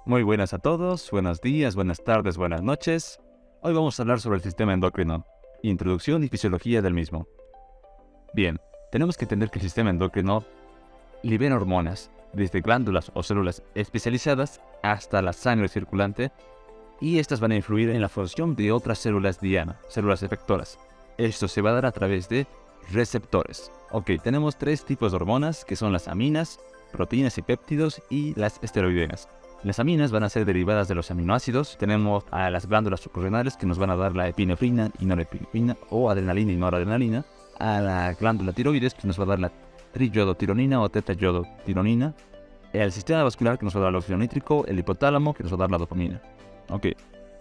Muy buenas a todos, buenos días, buenas tardes, buenas noches. Hoy vamos a hablar sobre el sistema endocrino, introducción y fisiología del mismo. Bien, tenemos que entender que el sistema endocrino libera hormonas, desde glándulas o células especializadas hasta la sangre circulante, y estas van a influir en la función de otras células diana, células efectoras. Esto se va a dar a través de receptores. Tenemos tres tipos de hormonas, que son las aminas, proteínas y péptidos, y las esteroideas. Las aminas van a ser derivadas de los aminoácidos. Tenemos a las glándulas suprarrenales que nos van a dar la epinefrina y norepinefrina, o adrenalina y noradrenalina. A la glándula tiroides que nos va a dar la triiodotironina o tetaiodotironina. El sistema vascular que nos va a dar el óxido nítrico. El hipotálamo que nos va a dar la dopamina.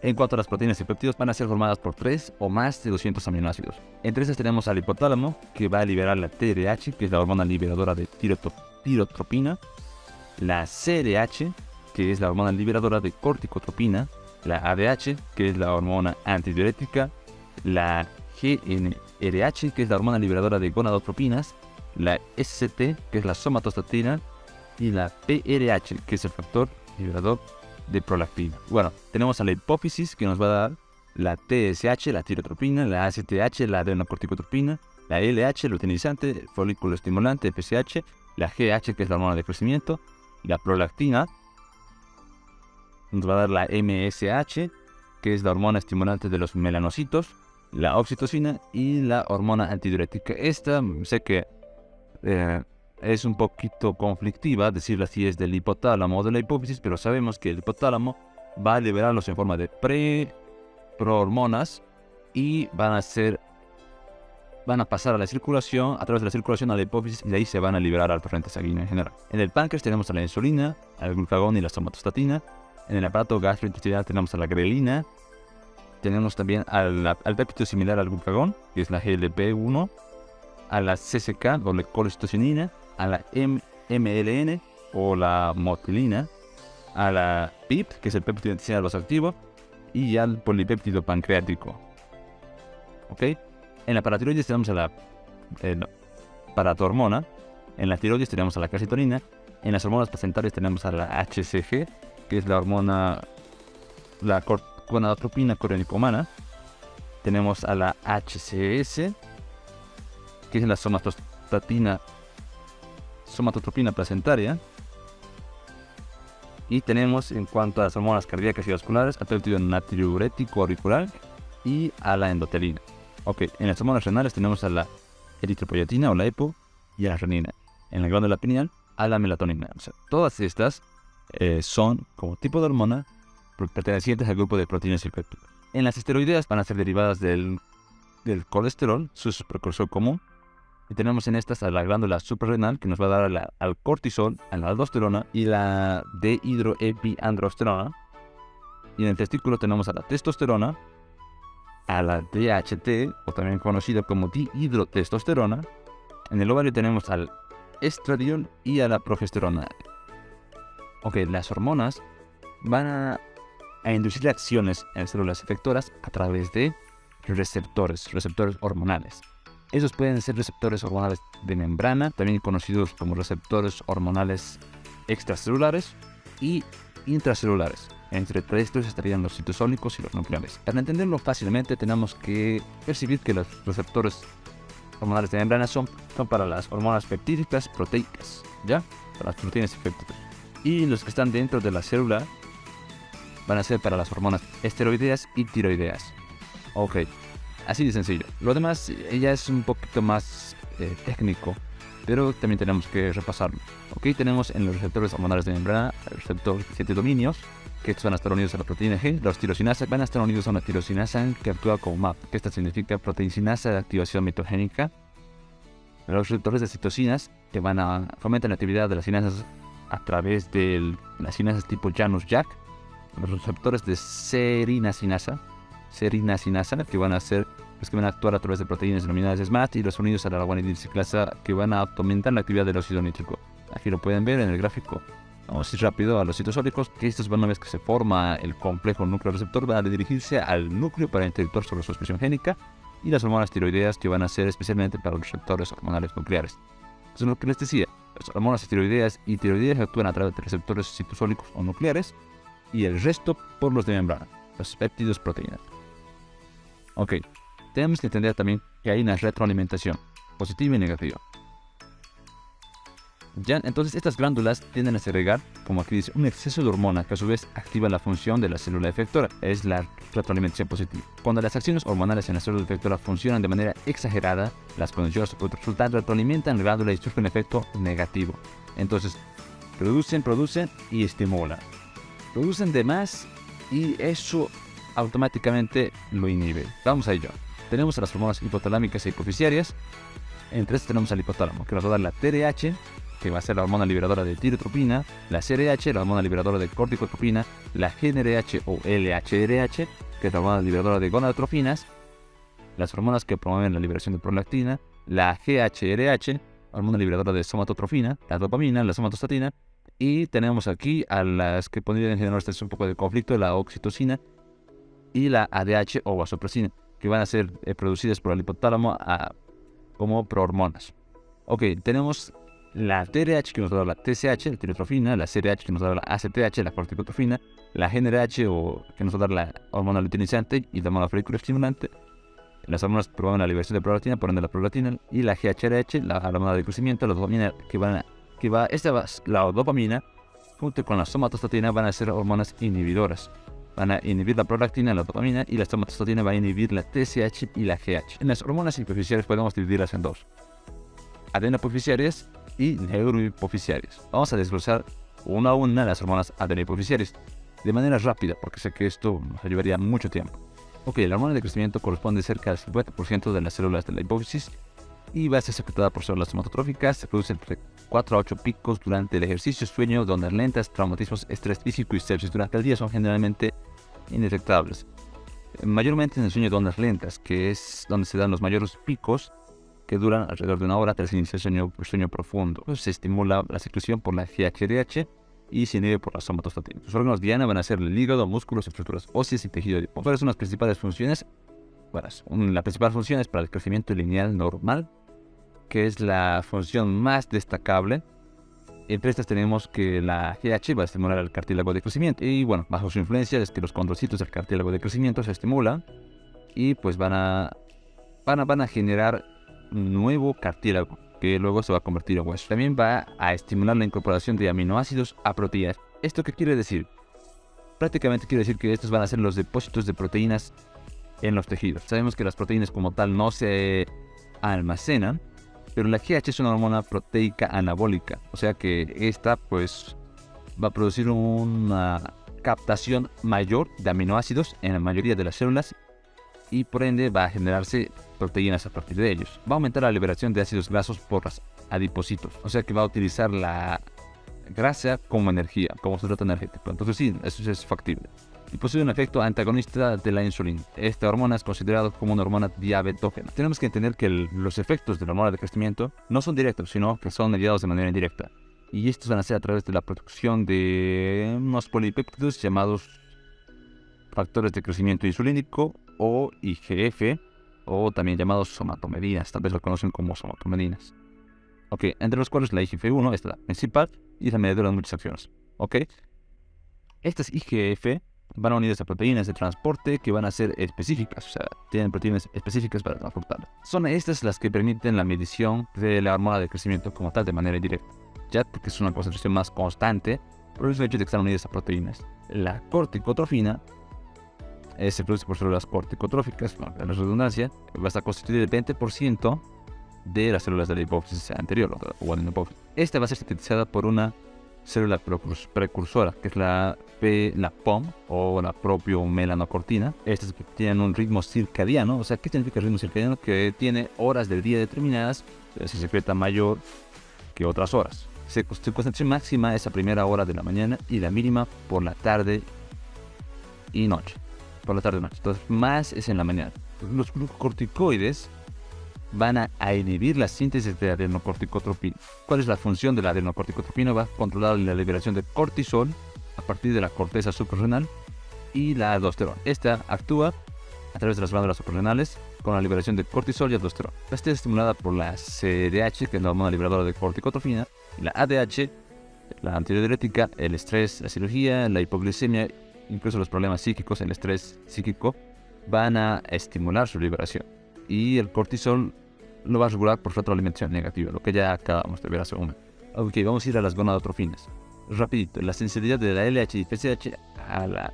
En cuanto a las proteínas y péptidos, van a ser formadas por 3 o más de 200 aminoácidos. Entre esas tenemos al hipotálamo, que va a liberar la TRH, que es la hormona liberadora de tirotropina. La CRH, que es la hormona liberadora de corticotropina, la ADH, que es la hormona antidiurética, la GnRH, que es la hormona liberadora de gonadotropinas, la SCT, que es la somatostatina, y la PRH, que es el factor liberador de prolactina. Tenemos a la hipófisis, que nos va a dar la TSH, la tirotropina, la ACTH, la adenocorticotropina, la LH, el luteinizante, folículo estimulante, FSH, la GH, que es la hormona de crecimiento, la prolactina. Nos va a dar la MSH, que es la hormona estimulante de los melanocitos, la oxitocina y la hormona antidiurética. Esta sé que es un poquito conflictiva decirla si es del hipotálamo o de la hipófisis, pero sabemos que el hipotálamo va a liberarlos en forma de prohormonas y van a pasar a la circulación, a través de la circulación a la hipófisis, y de ahí se van a liberar al torrente sanguíneo en general. En el páncreas tenemos a la insulina, al glucagón y la somatostatina. En el aparato gastrointestinal tenemos a la grelina. Tenemos también al péptido similar al glucagón, que es la GLP-1, a la CCK o la colecistocinina, a la MLN o la motilina, a la PIP, que es el péptido intestinal vasoactivo, y al polipéptido pancreático. En la paratiroides tenemos a la paratormona. En la tiroides tenemos a la calcitonina. En las hormonas placentarias tenemos a la HCG, que es la hormona, la gonadotropina corionicohumana. Tenemos a la HCS, que es la somatotropina placentaria. Y tenemos, en cuanto a las hormonas cardíacas y vasculares, al péptido natriurético auricular y a la endotelina. En las hormonas renales tenemos a la eritropoyetina o la EPO y a la renina. En la glándula pineal, a la melatonina. Todas estas son, como tipo de hormona, pertenecientes al grupo de proteínas y péptidos. En las esteroideas van a ser derivadas del colesterol, su precursor común. Y tenemos en estas a la glándula suprarrenal, que nos va a dar al cortisol, a la aldosterona y la dehidroepiandrosterona. Y en el testículo tenemos a la testosterona, a la DHT, o también conocida como dihidrotestosterona. En el ovario tenemos al estradiol y a la progesterona. Las hormonas van a inducir reacciones en células efectoras a través de receptores hormonales. Esos pueden ser receptores hormonales de membrana, también conocidos como receptores hormonales extracelulares y intracelulares. Entre estos estarían los citosólicos y los nucleares. Para entenderlo fácilmente, tenemos que percibir que los receptores hormonales de membrana son para las hormonas peptídicas proteicas, ¿ya? Para las proteínas y péptidos. Y los que están dentro de la célula van a ser para las hormonas esteroideas y tiroideas. Así de sencillo. Lo demás ya es un poquito más técnico, pero también tenemos que repasarlo. Tenemos en los receptores hormonales de membrana el receptor 7 dominios, que estos van a estar unidos a la proteína G. Los tirosinasa van a estar unidos a una tirosinasa que actúa como MAP, que esta significa proteinsinasa de activación mitogénica. Los receptores de citocinas, que van a fomentar la actividad de las sinasas a través de las sinasas tipo Janus-Jack. Los receptores de serinacina, que van a actuar a través de proteínas denominadas SMAD, y los unidos a la guanidilciclasa, que van a aumentar la actividad del óxido nítrico. Aquí lo pueden ver en el gráfico. Vamos a ir rápido a los citosólicos, que estos van, una vez que se forma el complejo núcleo receptor, van a dirigirse al núcleo para interactuar sobre su expresión génica, y las hormonas tiroideas, que van a ser especialmente para los receptores hormonales nucleares. Entonces, lo que les decía, las hormonas tiroideas y tiroideas actúan a través de receptores citosólicos o nucleares, y el resto por los de membrana, los péptidos proteínas. Ok, tenemos que entender también que hay una retroalimentación, positiva y negativa. Ya, entonces estas glándulas tienden a segregar, como aquí dice, un exceso de hormona que a su vez activa la función de la célula efectora, es la retroalimentación positiva. Cuando las acciones hormonales en la célula efectora funcionan de manera exagerada, las condiciones resultantes retroalimentan la glándula y surge un efecto negativo. Entonces, producen y estimulan. Producen de más y eso automáticamente lo inhibe. Vamos a ello. Tenemos a las hormonas hipotalámicas e hipofisiarias. Entre estas tenemos al hipotálamo, que nos va a dar la TRH, que va a ser la hormona liberadora de tirotropina, la CRH, la hormona liberadora de corticotropina, la GnRH o LHRH, que es la hormona liberadora de gonadotrofinas, las hormonas que promueven la liberación de prolactina, la GHRH, hormona liberadora de somatotrofina, la dopamina, la somatostatina, y tenemos aquí a las que podrían generar un poco de conflicto, la oxitocina y la ADH o vasopresina, que van a ser producidas por el hipotálamo como prohormonas. Ok, tenemos la TRH que nos va a dar la TSH, la tirotrofina, la CRH que nos va a dar la ACTH, la corticotrofina, la GnRH que nos va a dar la hormona luteinizante y la hormona folículo-estimulante, las hormonas que promueven la liberación de prolactina, por ende la prolactina, y la GHRH, la hormona de crecimiento, la dopamina la dopamina junto con la somatostatina van a ser hormonas inhibidoras. Van a inhibir la prolactina, la dopamina, y la somatostatina va a inhibir la TSH y la GH. En las hormonas hipofisiarias podemos dividirlas en dos: adenopofisiarias y neurohipofisiarias. Vamos a desglosar una a una las hormonas adenopofisiarias de manera rápida, porque sé que esto nos llevaría mucho tiempo. Ok, la hormona de crecimiento corresponde cerca al 50% de las células de la hipófisis y va a ser secretada por células somatotróficas. Se produce entre 4 a 8 picos durante el ejercicio, sueño, ondas lentas, traumatismos, estrés físico y sepsis. Durante el día son generalmente indetectables. Mayormente en el sueño de ondas lentas, que es donde se dan los mayores picos, que duran alrededor de una hora tras iniciar el sueño profundo. Se estimula la secreción por la GHRH y se inhibe por la somatostatina. Sus órganos diana van a ser el hígado, músculos, estructuras óseas y tejido adiposo. ¿Cuáles son las principales funciones? Bueno, la principal función es para el crecimiento lineal normal, que es la función más destacable. Entre estas tenemos que la GH va a estimular el cartílago de crecimiento. Y bueno, bajo su influencia es que los condrocitos del cartílago de crecimiento se estimulan y pues van a generar nuevo cartílago, que luego se va a convertir en hueso. También va a estimular la incorporación de aminoácidos a proteínas. ¿Esto qué quiere decir? Prácticamente quiere decir que estos van a ser los depósitos de proteínas en los tejidos. Sabemos que las proteínas como tal no se almacenan, pero la GH es una hormona proteica anabólica, o sea que esta pues va a producir una captación mayor de aminoácidos en la mayoría de las células y por ende va a generarse proteínas a partir de ellos. Va a aumentar la liberación de ácidos grasos por los adipocitos, o sea que va a utilizar la grasa como energía, como sustrato energético. Entonces sí, eso es factible. Y posee un efecto antagonista de la insulina. Esta hormona es considerada como una hormona diabetógena. Tenemos que entender que los efectos de la hormona de crecimiento no son directos, sino que son mediados de manera indirecta. Y estos van a ser a través de la producción de unos polipéptidos llamados factores de crecimiento insulínico o IGF, o también llamados somatomedinas, tal vez lo conocen como somatomedinas. Ok, entre los cuales la IGF-1 es la principal y es la mediadora de muchas acciones. Ok, estas IGF van a unirse a proteínas de transporte que van a ser específicas, o sea, tienen proteínas específicas para transportarlas. Son estas las que permiten la medición de la hormona de crecimiento como tal de manera indirecta, ya porque es una concentración más constante por el hecho de que están unidas a proteínas. La corticotrofina se produce por células corticotróficas, la redundancia, va a estar constituida del 20% de las células de la hipófisis anterior o adenopófisis. Esta va a ser sintetizada por una célula precursora, que es la POM o la propiomelanocortina. Estas tienen un ritmo circadiano. O sea, ¿qué significa ritmo circadiano? Que tiene horas del día determinadas, se secreta mayor que otras horas. Su concentración máxima es a primera hora de la mañana y la mínima por la tarde y noche. Por la tarde y noche. Entonces, más es en la mañana. Los glucocorticoides van a inhibir la síntesis de adenocorticotropina. ¿Cuál es la función de la adenocorticotropina? Va a controlar la liberación de cortisol a partir de la corteza suprarrenal y la aldosterona. Esta actúa a través de las glándulas suprarrenales con la liberación de cortisol y aldosterona. Esta es estimulada por la CRH, que es la hormona liberadora de corticotropina, y la ADH, La antidiurética, el estrés, la cirugía, la hipoglicemia, incluso los problemas psíquicos, el estrés psíquico, van a estimular su liberación. Y el cortisol lo va a regular por retroalimentación negativa, lo que ya acabamos de ver hace un momento. Ok, vamos a ir a las gonadotrofinas. Rapidito, la sensibilidad de la LH y FSH a la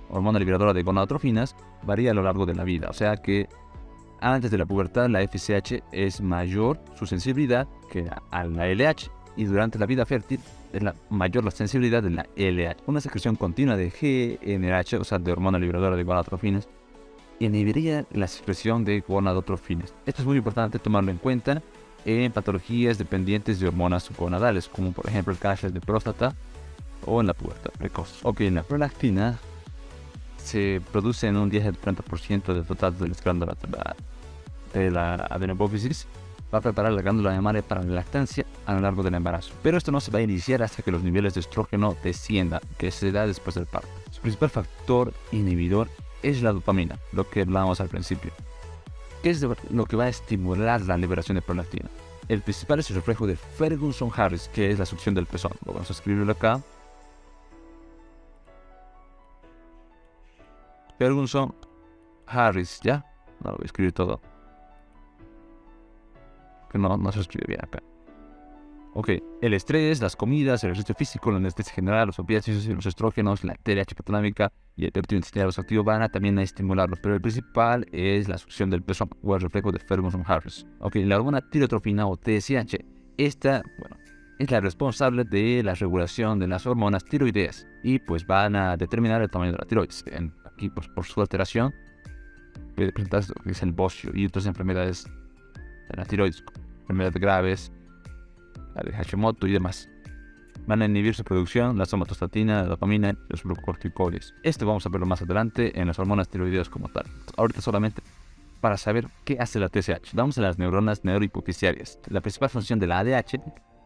hormona liberadora de gonadotrofinas varía a lo largo de la vida. O sea que antes de la pubertad la FSH es mayor su sensibilidad que a la LH, y durante la vida fértil es mayor la sensibilidad de la LH. Una secreción continua de GnRH, o sea, de hormona liberadora de gonadotrofinas, inhibiría la secreción de gonadotrofinas. Esto es muy importante tomarlo en cuenta en patologías dependientes de hormonas gonadales, como por ejemplo el cáncer de próstata o en la pubertad precoz. Ok, la prolactina se produce en un 10 al 30% del total de las glándulas de la adenopófisis. Va a preparar la glándula mamaria para la lactancia a lo largo del embarazo. Pero esto no se va a iniciar hasta que los niveles de estrógeno desciendan, que se da después del parto. Su principal factor inhibidor es la dopamina, lo que hablábamos al principio. ¿Qué es lo que va a estimular la liberación de prolactina? El principal es el reflejo de Ferguson-Harris, que es la succión del pezón. Lo vamos a escribirlo acá. Ferguson-Harris, ¿ya? No lo voy a escribir todo, que no se escribe bien acá. Ok, el estrés, las comidas, el ejercicio físico, la anestesia general, los opiáceos y los estrógenos, la TRH hipotalámica y el péptido intestinal activo van a también a estimularlos, pero el principal es la succión del pezón o el reflejo de Ferguson-Harris. Ok, la hormona tirotrofina o TSH, esta, es la responsable de la regulación de las hormonas tiroideas y pues van a determinar el tamaño de la tiroides. Aquí, pues por su alteración, puede presentarse lo que es el bocio y otras enfermedades de la tiroides, enfermedades graves, la de Hashimoto y demás. Van a inhibir su producción, la somatostatina, la dopamina y los glucocorticoides. Esto vamos a verlo más adelante en las hormonas tiroideas como tal. Ahorita solamente para saber qué hace la TSH. Vamos a las neuronas neurohipofisiarias. La principal función de la ADH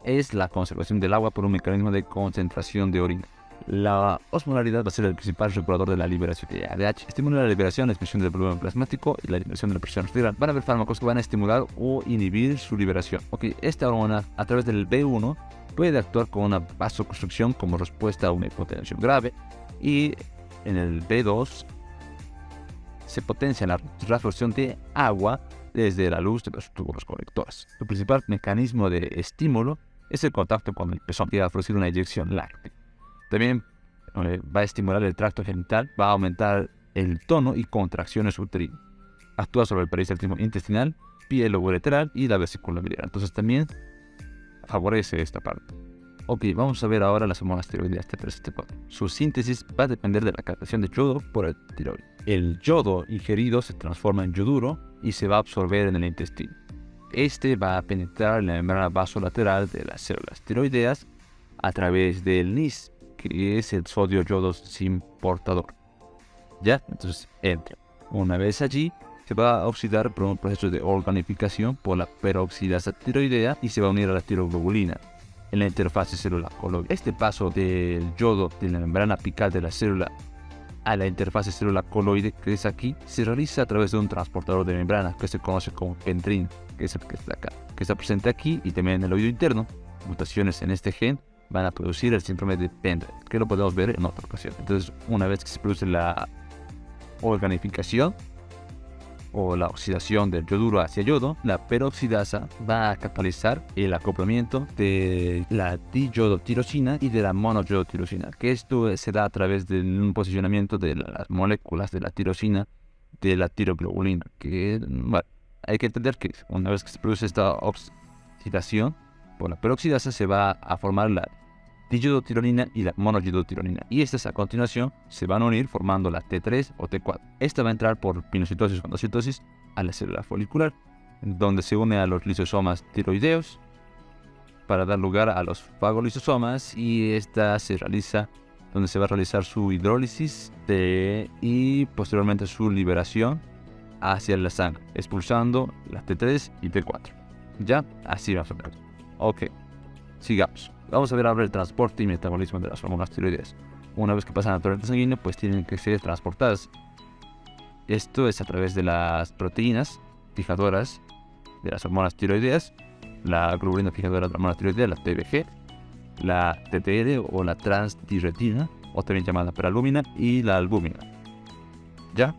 es la conservación del agua por un mecanismo de concentración de orina. La osmolaridad va a ser el principal regulador de la liberación de ADH. Estimula la liberación, la expresión del volumen plasmático y la liberación de la presión arterial. Van a haber fármacos que van a estimular o inhibir su liberación. Ok, esta hormona a través del B1 puede actuar con una vasoconstricción como respuesta a una hipotensión grave, y en el B2 se potencia la reabsorción de agua desde la luz de los tubos conectores. Su principal mecanismo de estímulo es el contacto con el pezón, que va a producir una eyección láctea. También va a estimular el tracto genital, va a aumentar el tono y contracciones uterinas. Actúa sobre el peristaltismo intestinal, piel ureteral y la vesícula biliar. Entonces también favorece esta parte. Ok, vamos a ver ahora las hormonas tiroideas T3 y T4. Su síntesis va a depender de la captación de yodo por el tiroides. El yodo ingerido se transforma en yoduro y se va a absorber en el intestino. Este va a penetrar en la membrana vasolateral de las células tiroideas a través del NIS, que es el sodio yodo sin portador. ¿Ya? Entonces entra. Una vez allí, se va a oxidar por un proceso de organificación por la peroxidasa tiroidea y se va a unir a la tiroglobulina en la interfase célula-coloide. Este paso del yodo de la membrana apical de la célula a la interfase célula-coloide, que es aquí, se realiza a través de un transportador de membrana que se conoce como pendrin, que es el que está acá, que está presente aquí y también en el oído interno. Mutaciones en este gen van a producir el síndrome de Pendrin, que lo podemos ver en otra ocasión. Entonces, una vez que se produce la organificación o la oxidación del yoduro hacia yodo, la peroxidasa va a catalizar el acoplamiento de la diyodotirosina y de la monoyodotirosina, que esto se da a través de un posicionamiento de las moléculas de la tirosina de la tiroglobulina, que hay que entender que una vez que se produce esta oxidación por la peroxidasa, se va a formar la diyodotironina y la monoyodotironina, y estas a continuación se van a unir formando la T3 o T4. Esta va a entrar por pinocitosis o endocitosis a la célula folicular, donde se une a los lisosomas tiroideos para dar lugar a los fagolisosomas, y esta se realiza donde se va a realizar su hidrólisis y posteriormente su liberación hacia la sangre, expulsando las T3 y T4. Ya, así va a ser. Ok, sigamos. Vamos a ver ahora el transporte y metabolismo de las hormonas tiroideas. Una vez que pasan al torrente sanguíneo, pues tienen que ser transportadas. Esto es a través de las proteínas fijadoras de las hormonas tiroideas, la globulina fijadora de la hormona tiroidea, la TBG, la TTR o la transtirretina, o también llamada peralbúmina, y la albúmina. ¿Ya?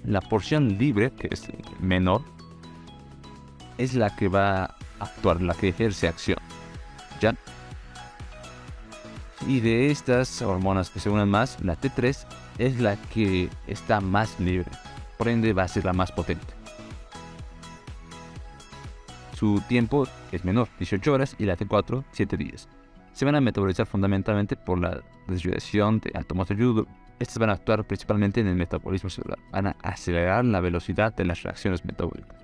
La porción libre, que es menor, es la que va a actuar, la que ejerce acción. ¿Ya? Y de estas hormonas que se unen más, la T3 es la que está más libre, por ende va a ser la más potente. Su tiempo es menor, 18 horas, y la T4, 7 días. Se van a metabolizar fundamentalmente por la desviación de átomos de yodo. Estas van a actuar principalmente en el metabolismo celular. Van a acelerar la velocidad de las reacciones metabólicas.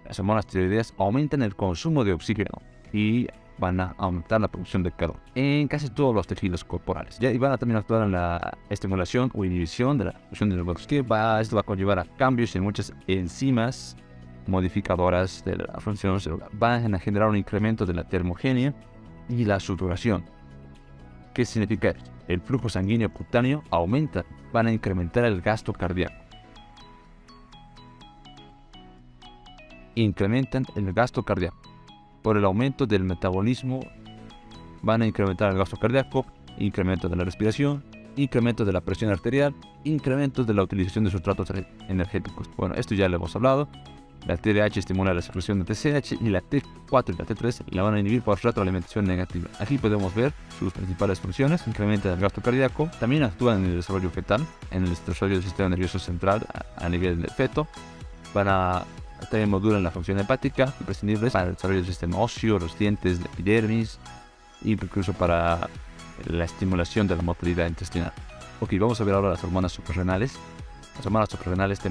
Las hormonas tiroideas aumentan el consumo de oxígeno y van a aumentar la producción de calor en casi todos los tejidos corporales. Y van a también actuar en la estimulación o inhibición de la producción de neuronas, esto va a conllevar a cambios en muchas enzimas modificadoras de la función celular. Van a generar un incremento de la termogenia y la saturación. ¿Qué significa esto? El flujo sanguíneo cutáneo aumenta, van a incrementar el gasto cardíaco. Incrementan el gasto cardíaco. Por el aumento del metabolismo van a incrementar el gasto cardíaco, incremento de la respiración, incremento de la presión arterial, incremento de la utilización de sustratos energéticos. Bueno, esto ya lo hemos hablado. La TDH estimula la secreción de TSH y la T4 y la T3 la van a inhibir por retroalimentación negativa. Aquí podemos ver sus principales funciones. Incrementa el gasto cardíaco, también actúan en el desarrollo fetal, en el desarrollo del sistema nervioso central a nivel del feto. También modulan la función hepática, imprescindibles para el desarrollo del sistema óseo, los dientes, la epidermis, e incluso para la estimulación de la motilidad intestinal. Ok, vamos a ver ahora las hormonas suprarrenales. Las hormonas suprarrenales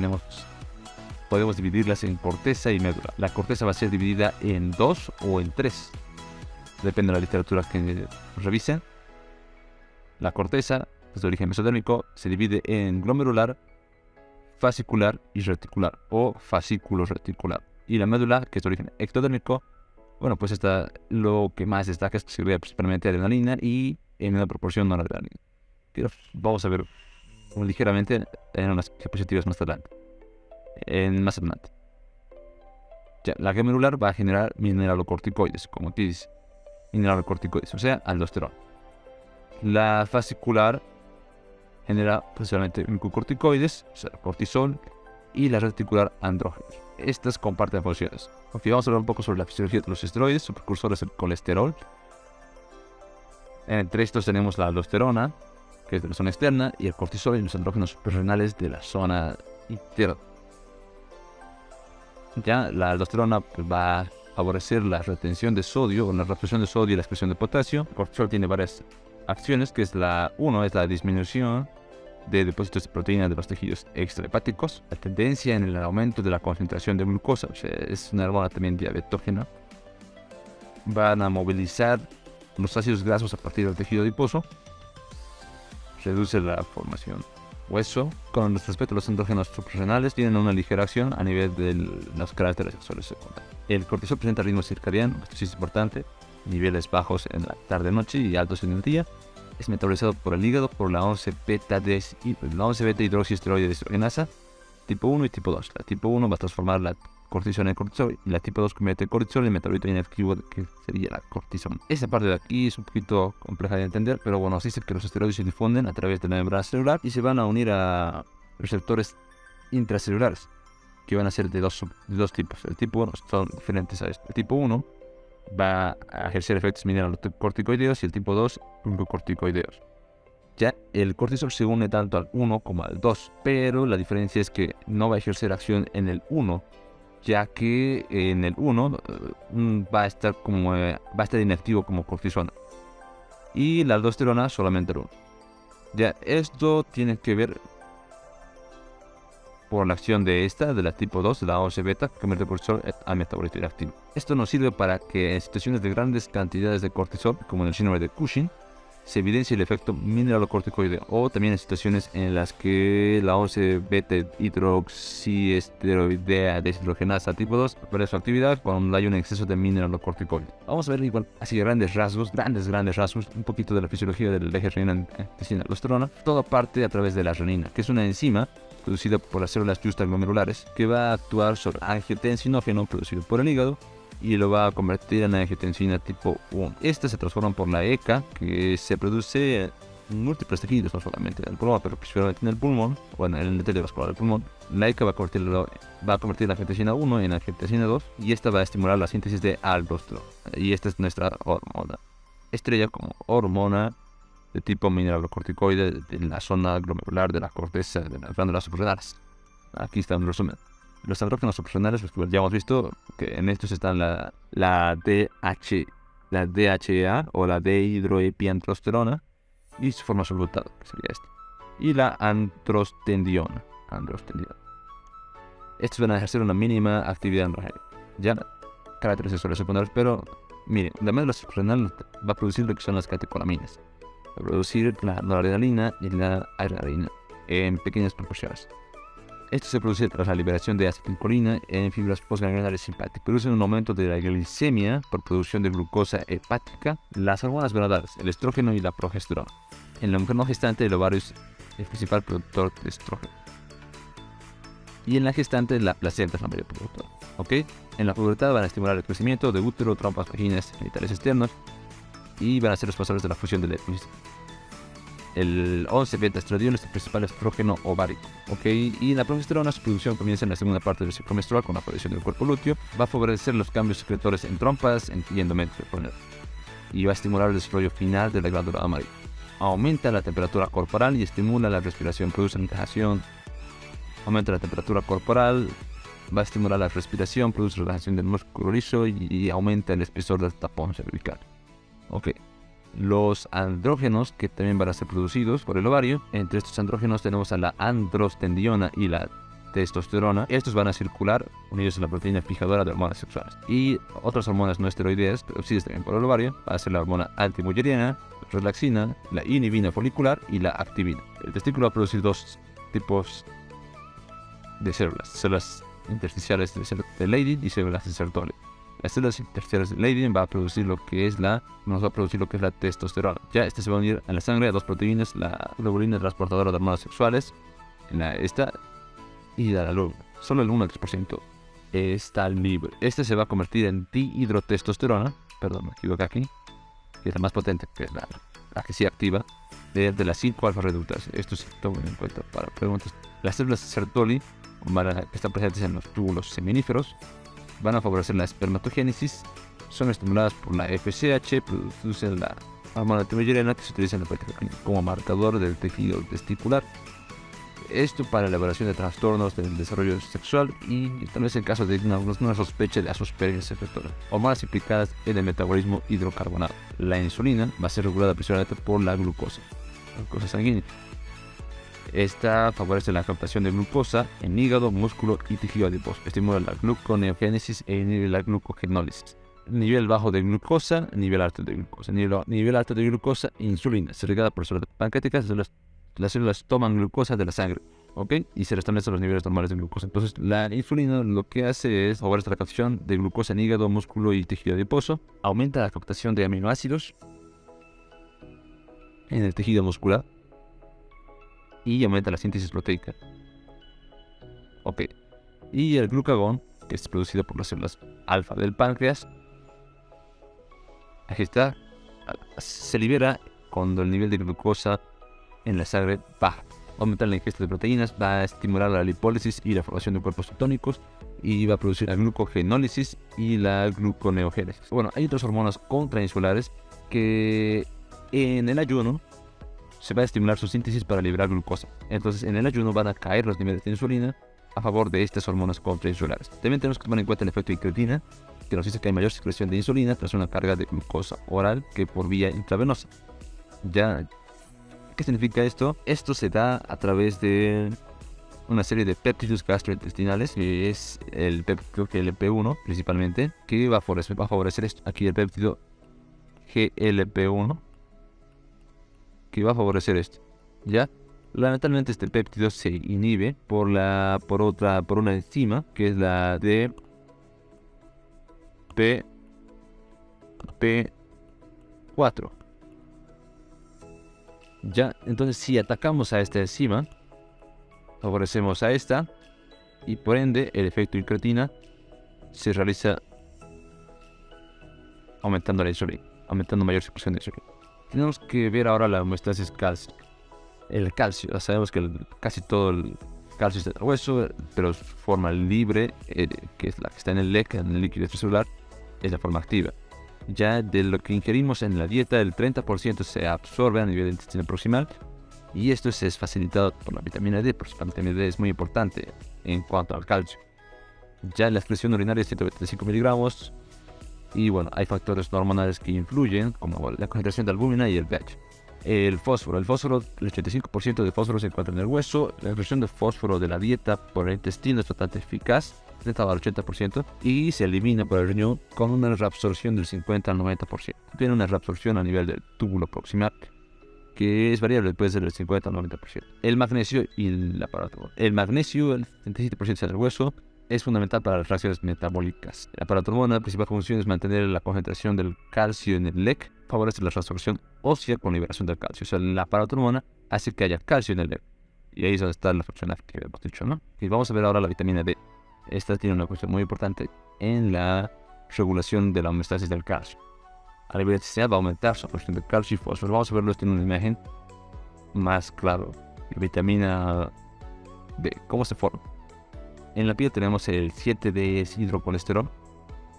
podemos dividirlas en corteza y médula. La corteza va a ser dividida en 2 o en 3. Depende de la literatura que revisen. La corteza, de origen mesodérmico, se divide en glomerular, fascicular y reticular, o fascículo reticular. Y la médula, que es de origen ectodérmico, bueno, pues lo que más destaca es que se crea principalmente adrenalina y en una proporción no adrenalina. Pero vamos a ver ligeramente en unas diapositivas más adelante. Ya, la glomerular va a generar mineralocorticoides, como aquí dice, mineralocorticoides, o sea, aldosterona. La fascicular genera principalmente glucocorticoides, o sea, cortisol, y la reticular andrógenos. Estas comparten funciones. Ok, vamos a hablar un poco sobre la fisiología de los esteroides, su precursor es el colesterol. Entre estos tenemos la aldosterona, que es de la zona externa, y el cortisol y los andrógenos suprarrenales de la zona interna. Ya, la aldosterona va a favorecer la retención de sodio, o la reabsorción de sodio y la excreción de potasio. El cortisol tiene varias acciones, que es la disminución de depósitos de proteína de los tejidos extrahepáticos, la tendencia en el aumento de la concentración de glucosa, o sea, es una hormona también diabetógena. Van a movilizar los ácidos grasos a partir del tejido adiposo, reduce la formación hueso. Con respecto a los andrógenos suprarrenales, tienen una ligera acción a nivel de los caracteres sexuales secundarios. El cortisol presenta ritmo circadiano, esto sí es importante, niveles bajos en la tarde-noche y altos en el día. Es metabolizado por el hígado por la 11-beta hidroxiesteroide deshidrogenasa tipo 1 y tipo 2. La tipo 1 va a transformar la cortisona en cortisol y la tipo 2 convierte el cortisol en metabolito inactivo que sería la cortisona. Esta parte de aquí es un poquito compleja de entender, pero bueno, se dice que los esteroides se difunden a través de la membrana celular y se van a unir a receptores intracelulares que van a ser de dos tipos. El tipo 1 son diferentes a esto. El tipo 1 va a ejercer efectos mineralocorticoideos y el tipo 2 glucocorticoideos. Ya el cortisol se une tanto al 1 como al 2, pero la diferencia es que no va a ejercer acción en el 1, ya que en el 1 va a estar inactivo como cortisona, y la aldosterona solamente el 1. Ya esto tiene que ver por la acción de la tipo 2, la OC-beta, que convierte el cortisol a metabolito inactivo. Esto nos sirve para que en situaciones de grandes cantidades de cortisol, como en el síndrome de Cushing, se evidencia el efecto mineralocorticoideo, o también en situaciones en las que la 11-beta hidroxiesteroidea deshidrogenasa tipo 2 pierde su actividad cuando hay un exceso de mineralocorticoide. Vamos a ver igual, así grandes rasgos, un poquito de la fisiología del eje renina-angiotensina-aldosterona. Todo parte a través de la renina, que es una enzima producida por las células justaglomerulares que va a actuar sobre angiotensinógeno producido por el hígado y lo va a convertir en angiotensina tipo 1. Esta se transforma por la ECA, que se produce en múltiples tejidos, no solamente en el pulmón, pero principalmente en el pulmón, o en el endotelio vascular del pulmón. La ECA va a convertir la angiotensina 1 en angiotensina 2, y esta va a estimular la síntesis de aldosterona. Y esta es nuestra hormona estrella, como hormona de tipo mineralocorticoide en la zona glomerular de la corteza de las glándulas suprarrenales. Aquí está un resumen. Los andrógenos suprarrenales, pues ya hemos visto que en estos están la DHEA o la dehidroepiandrosterona y su forma solvutado, que sería esta, y la androstendiona. Estos van a ejercer una mínima actividad androgénica. Ya caracteres sexuales secundarios, pero miren, la médula suprarrenal va a producir lo que son las catecolaminas. Va a producir la noradrenalina y la adrenalina en pequeñas proporciones. Esto se produce tras la liberación de acetilcolina en fibras postganglionares simpáticas. Producen un aumento de la glicemia por producción de glucosa hepática. Las hormonas gonadales, el estrógeno y la progesterona. En la mujer no gestante, el ovario es el principal productor de estrógeno. Y en la gestante, la placenta es la mayor productora. ¿Ok? En la pubertad van a estimular el crecimiento de útero, trompas, vaginas, genitales externos, y van a ser responsables de la fusión del epis. El 11-beta-estradiol es el principal estrógeno ovárico, ¿ok? Y la progesterona, su producción comienza en la segunda parte del ciclo menstrual con la aparición del cuerpo lúteo. Va a favorecer los cambios secretores en trompas y endometrio, y va a estimular el desarrollo final de la glándula mamaria. Aumenta la temperatura corporal y estimula la respiración, produce relajación. Aumenta la temperatura corporal, va a estimular la respiración, produce relajación del músculo liso y aumenta el espesor del tapón cervical. Ok. Los andrógenos que también van a ser producidos por el ovario. Entre estos andrógenos tenemos a la androstendiona y la testosterona. Estos van a circular unidos a la proteína fijadora de hormonas sexuales. Y otras hormonas no esteroideas, pero sí también por el ovario, va a ser la hormona antimulleriana, relaxina, la inhibina folicular y la activina. El testículo va a producir dos tipos de células intersticiales de Leydig y células de Sertoli. Las células intersticiales de Leydig nos va a producir lo que es la testosterona. Ya se va a unir a la sangre a dos proteínas, la globulina transportadora de hormonas sexuales, y la luz. Solo el 1 al 3% está libre. Se va a convertir en dihidrotestosterona, perdón, me equivoqué aquí, que es la más potente, que es la que sí activa, de las 5 alfa reductas. Esto sí tomen en cuenta para preguntas. Las células Sertoli, que están presentes en los túbulos seminíferos, van a favorecer la espermatogénesis, son estimuladas por la FSH, producen la hormona antimulleriana que se utiliza en la práctica como marcador del tejido testicular. Esto para la elaboración de trastornos del desarrollo sexual y tal vez en caso de una sospecha de asospergis secretora. Hormonas implicadas en el metabolismo hidrocarbonado. La insulina va a ser regulada principalmente por la glucosa sanguínea. Esta favorece la captación de glucosa en hígado, músculo y tejido adiposo. Estimula la gluconeogénesis e inhibe la glucogenólisis. Nivel bajo de glucosa, nivel alto de glucosa. Nivel alto de glucosa, insulina, segregada por células pancreáticas. Las células toman glucosa de la sangre, ¿ok? Y se restablecen los niveles normales de glucosa. Entonces, la insulina lo que hace es favorecer la captación de glucosa en hígado, músculo y tejido adiposo. Aumenta la captación de aminoácidos en el tejido muscular. Y aumenta la síntesis proteica. Ok. Y el glucagón, que es producido por las células alfa del páncreas, aquí está, se libera cuando el nivel de glucosa en la sangre baja. Va a aumentar la ingesta de proteínas, va a estimular la lipólisis y la formación de cuerpos cetónicos, y va a producir la glucogenólisis y la gluconeogénesis. Bueno, hay otras hormonas contrainsulares que en el ayuno se va a estimular su síntesis para liberar glucosa. Entonces, en el ayuno van a caer los niveles de insulina a favor de estas hormonas contrainsulares. También tenemos que tomar en cuenta el efecto incretina, que nos dice que hay mayor secreción de insulina tras una carga de glucosa oral que por vía intravenosa. Ya, ¿qué significa esto? Esto se da a través de una serie de péptidos gastrointestinales, que es el péptido GLP-1 principalmente, que va a favorecer esto. Aquí el péptido GLP-1, que va a favorecer esto. Ya, lamentablemente este péptido se inhibe por una enzima que es la DP4. Ya, entonces si atacamos a esta enzima, favorecemos a esta, y por ende el efecto incretina se realiza aumentando la insulina, aumentando mayor secreción de insulina. Tenemos que ver ahora la homeostasis calcio. El calcio, ya sabemos que casi todo el calcio está en el hueso, pero su forma libre, que es la que está en el LEC, en el líquido extracelular, es la forma activa. Ya de lo que ingerimos en la dieta, el 30% se absorbe a nivel del intestino proximal, y esto es facilitado por la vitamina D, porque la vitamina D es muy importante en cuanto al calcio. Ya la excreción urinaria es 125 miligramos, y bueno, hay factores no hormonales que influyen, como la concentración de albúmina y el pH. El fósforo, el 85% de fósforo se encuentra en el hueso. La excreción de fósforo de la dieta por el intestino es bastante eficaz, 70 al 80%, y se elimina por el riñón con una reabsorción del 50 al 90%. Tiene una reabsorción a nivel del túbulo proximal, que es variable, puede ser del 50 al 90%. El magnesio y el aparato. El magnesio, el 77% del hueso, es fundamental para las reacciones metabólicas. La paratormona, la principal función es mantener la concentración del calcio en el LEC, favorece la reabsorción ósea con liberación del calcio. O sea, la paratormona hace que haya calcio en el LEC. Y ahí es donde está la función activa, hemos dicho, ¿no? Y vamos a ver ahora la vitamina D. Esta tiene una cuestión muy importante en la regulación de la homeostasis del calcio. A nivel intestinal va a aumentar su absorción de calcio y fósforo. Vamos a verlo en una imagen más claro. La vitamina D, ¿cómo se forma? En la piel tenemos el 7-deshidrocolesterol,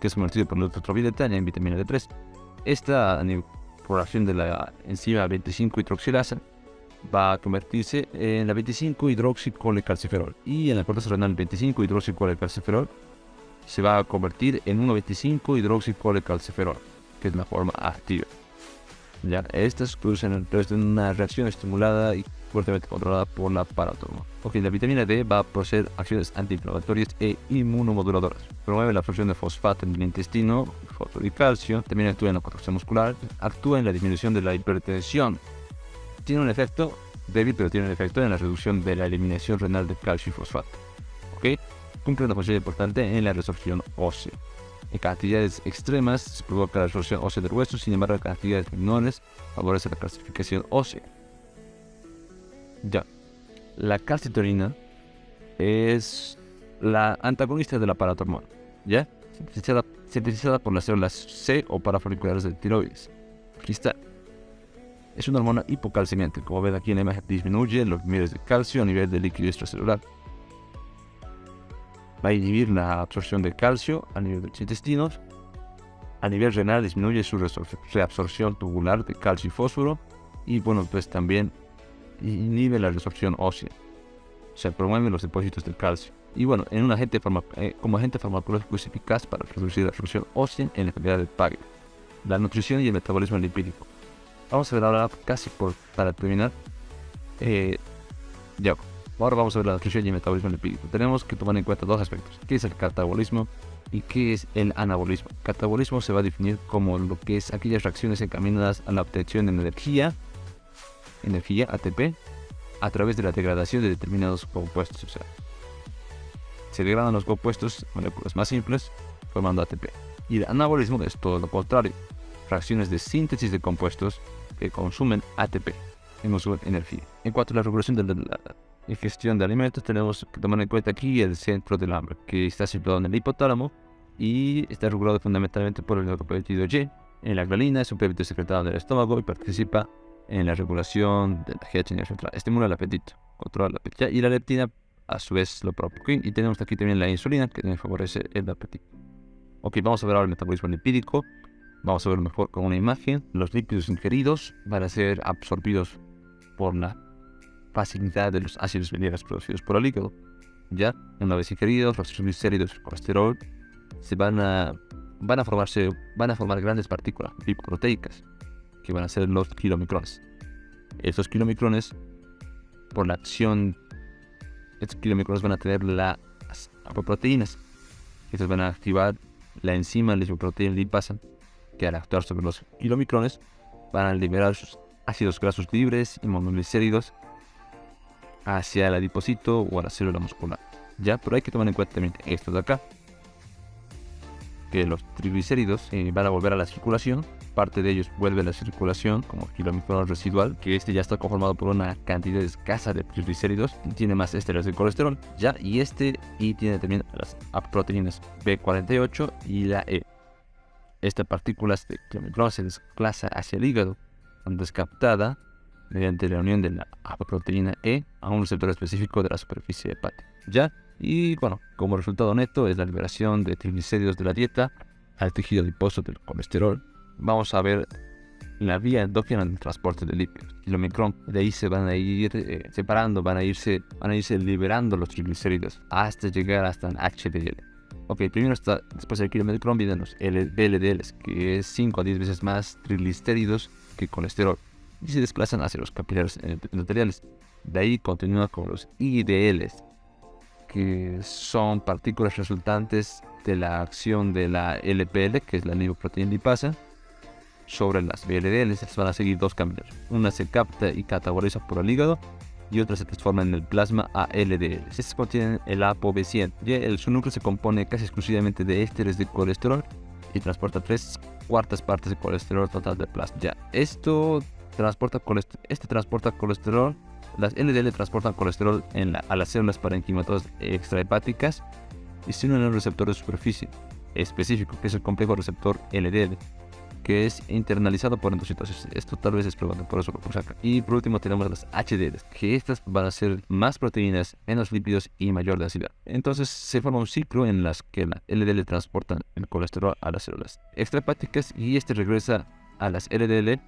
que es convertido por neutrotrovideta en vitamina D3. Esta, por acción de la enzima 25-hidroxilasa, va a convertirse en la 25-hidroxicolecalciferol. Y en la corteza renal, 25-hidroxicolecalciferol se va a convertir en 1,25-hidroxicolecalciferol, que es la forma activa. Ya, estas producen a través de una reacción estimulada y fuertemente controlada por la paratormona. La vitamina D va a proceder acciones antiinflamatorias e inmunomoduladoras. Promueve la absorción de fosfato en el intestino, fósforo y calcio. También actúa en la contracción muscular. Actúa en la disminución de la hipertensión. Tiene un efecto débil, pero tiene un efecto en la reducción de la eliminación renal de calcio y fosfato. Cumple una función importante en la resorción ósea. En cantidades extremas se provoca la resorción ósea del hueso, sin embargo, en cantidades menores favorece la calcificación ósea. Ya, la calcitonina es la antagonista de la paratormona, ¿ya? Sintetizada por las células C o parafoliculares del tiroides. Cristal. Es una hormona hipocalcemiante, como ven aquí en la imagen, disminuye los niveles de calcio a nivel del líquido extracelular. Va a inhibir la absorción de calcio a nivel de los intestinos. A nivel renal disminuye su reabsorción tubular de calcio y fósforo. Y bueno, pues también inhibe la resorción ósea. Se promueven los depósitos del calcio. Y bueno, como agente farmacológico es eficaz para reducir la absorción ósea en la enfermedad de Paget. La nutrición y el metabolismo lipídico. Vamos a ver ahora, para terminar, ahora vamos a ver la nutrición y el metabolismo lipídico. Tenemos que tomar en cuenta dos aspectos: qué es el catabolismo y qué es el anabolismo. El catabolismo se va a definir como lo que es aquellas reacciones encaminadas a la obtención de energía ATP, a través de la degradación de determinados compuestos. O sea, se degradan los compuestos, moléculas más simples, formando ATP. Y el anabolismo es todo lo contrario: reacciones de síntesis de compuestos que consumen ATP, que consumen energía. En cuanto a la regulación de la ingestión de alimentos, tenemos que tomar en cuenta aquí el centro del hambre, que está situado en el hipotálamo y está regulado fundamentalmente por el neuropéptido Y. En la grelina es un péptido secretado en el estómago y participa en la regulación de la GH central. Estimula el apetito, controla el apetito. Y la leptina, a su vez, lo propio. Y tenemos aquí también la insulina, que también favorece el apetito. Vamos a ver ahora el metabolismo lipídico. Vamos a ver mejor con una imagen. Los lípidos ingeridos van a ser absorbidos por la facilidad de los ácidos biliares producidos por el hígado. Ya, una vez ingeridos, los triglicéridos y el colesterol van a formar grandes partículas lipoproteicas, que van a ser los kilomicrones. Estos kilomicrones, por la acción, estos kilomicrones van a tener las apoproteínas. Estas van a activar la enzima lipoproteína lipasa, que al actuar sobre los kilomicrones van a liberar sus ácidos grasos libres y monoglicéridos hacia el adipocito o a la célula muscular. Ya, pero hay que tomar en cuenta también esto de acá, que los triglicéridos van a volver a la circulación. Parte de ellos vuelve a la circulación como kilomicrón residual, que ya está conformado por una cantidad escasa de triglicéridos, tiene más ésteres de colesterol, ya, y tiene también las proteínas B48 y la E. esta partícula de clomicrón se desplaza hacia el hígado, donde es captada mediante la unión de la apoproteína E a un receptor específico de la superficie hepática. ¿Ya? Y bueno, como resultado neto es la liberación de triglicéridos de la dieta al tejido adiposo del colesterol. Vamos a ver la vía endógena del transporte de lípidos, el omicron. De ahí se van a ir separando, van a irse liberando los triglicéridos hasta llegar hasta el HDL. Ok, primero después del kilomicron vienen los VLDLs, que es 5 a 10 veces más triglicéridos que colesterol, y se desplazan hacia los capilares endoteliales. De ahí continúa con los IDLs, que son partículas resultantes de la acción de la LPL, que es la lipoproteína lipasa, sobre las VLDLs. Se van a seguir dos caminos. Una se capta y cataboliza por el hígado y otra se transforma en el plasma a LDL. Estos contienen el ApoB100. Su núcleo se compone casi exclusivamente de ésteres de colesterol y transporta 3/4 partes de colesterol total del plasma. Esto transporta colesterol. Las LDL transportan colesterol a las células parenquimatodas extrahepáticas y se unen a un receptor de superficie específico, que es el complejo receptor LDL, que es internalizado por endocitosis. Esto tal vez es probable, por eso lo puse acá. Y por último tenemos las HDLs, que estas van a ser más proteínas, menos lípidos y mayor densidad. Entonces se forma un ciclo en las que la LDL transporta el colesterol a las células extrahepáticas y este regresa a las LDL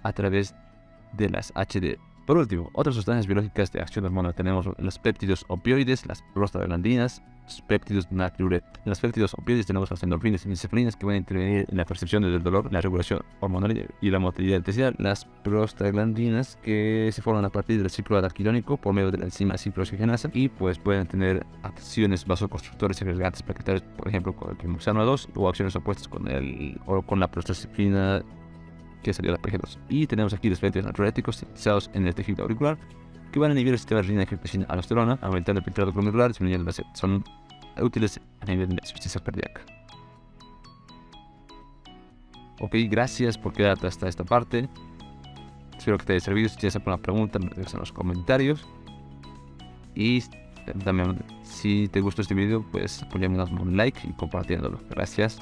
a través de las HDL. Por último, otras sustancias biológicas de acción hormonal tenemos los péptidos opioides, las prostaglandinas, los péptidos natriuréticos. En los péptidos opioides tenemos las endorfinas y encefalinas, que van a intervenir en la percepción del dolor, la regulación hormonal y la motilidad intestinal. Las prostaglandinas, que se forman a partir del ciclo araquidónico por medio de la enzima ciclooxigenasa y pues pueden tener acciones vasoconstructores y agregantes plaquetarios, por ejemplo con el quimoxano 2, o acciones opuestas con la prostaciclina, que sería la PG2. Y tenemos aquí los péptidos natriuréticos sintetizados en el tejido auricular, que van a inhibir el sistema de renina, angiotensina, aldosterona, aumentando el filtrado glomerular y disminuyendo la sed. Son útiles a nivel de insuficiencia cardíaca. Ok, gracias por quedarte hasta esta parte. Espero que te haya servido. Si tienes alguna pregunta, me dejas en los comentarios. Y también, si te gustó este video, pues apoyame dando un like y compartiéndolo. Gracias.